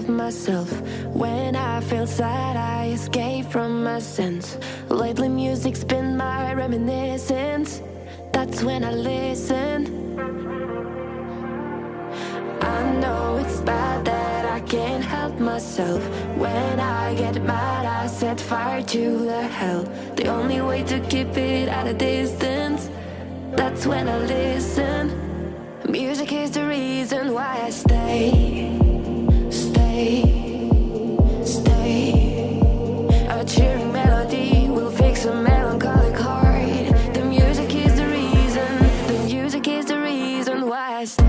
myself. When I feel sad, I escape from my sense. Lately music's been my reminiscence. That's when I listen. I know it's bad that I can't help myself. When I get mad, I set fire to the hell. The only way to keep it at a distance, that's when I listen. Music is the reason why I stay. A cheering melody will fix a melancholic heart. The music is the reason. The music is the reason why I stay.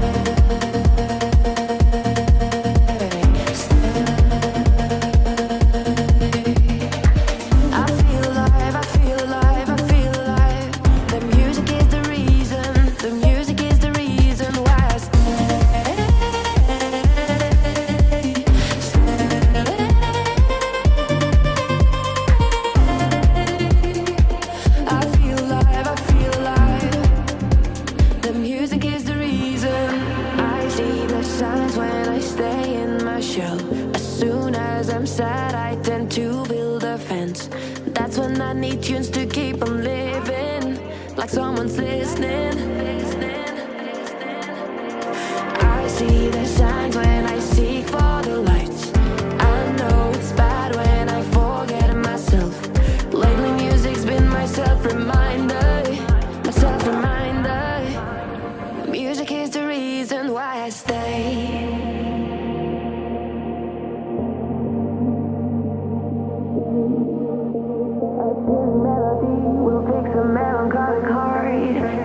I need tunes to keep on living, like someone's listening. I see the signs when I seek for the lights. I know it's bad when I forget myself. Lately music's been my self-reminder. My self-reminder. Music is the reason why I stay. Melody will fix a melancholic heart.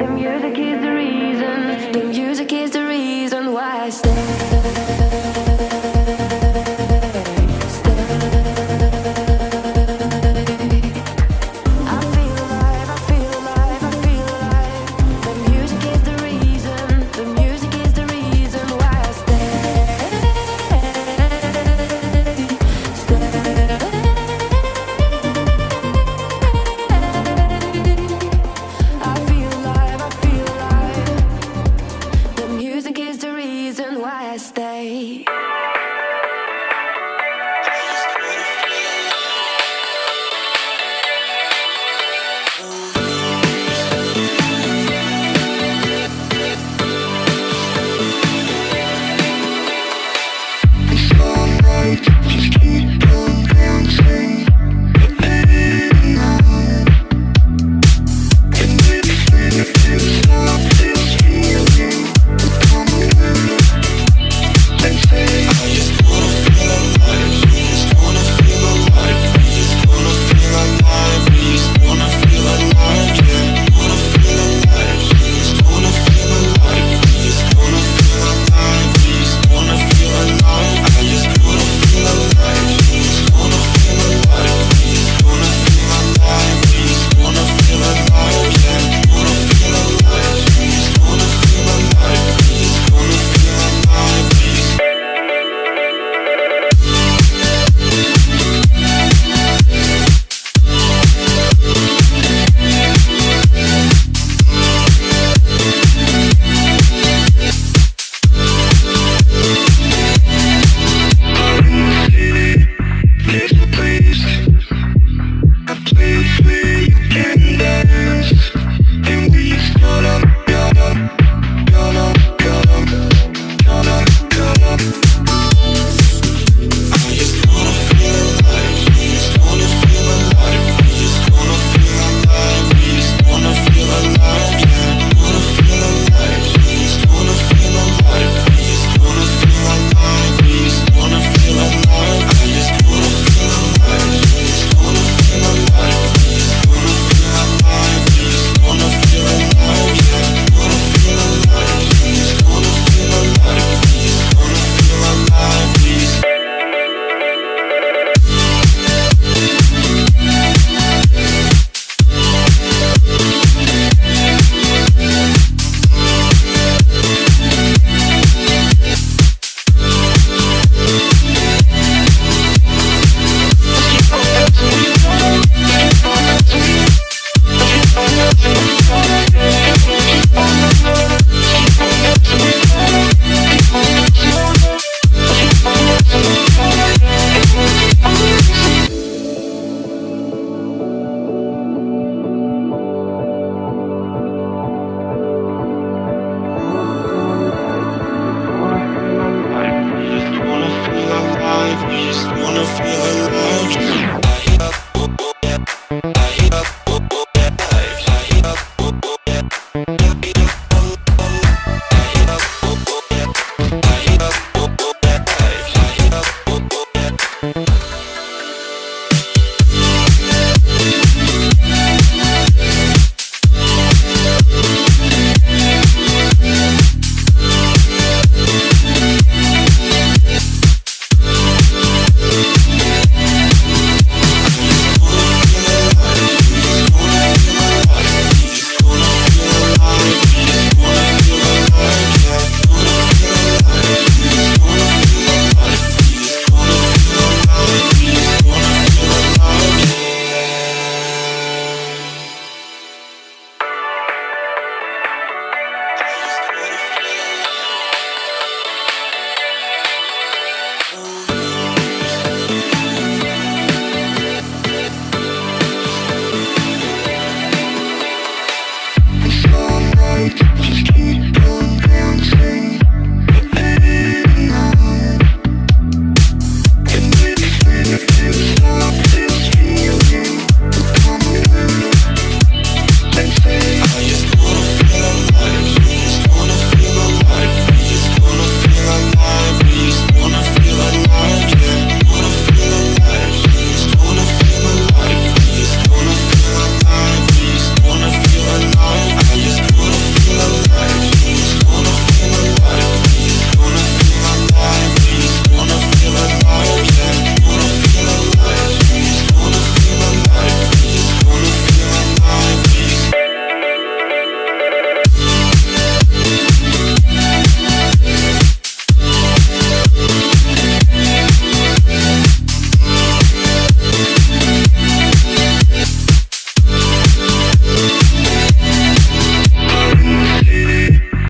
wanna feel alive.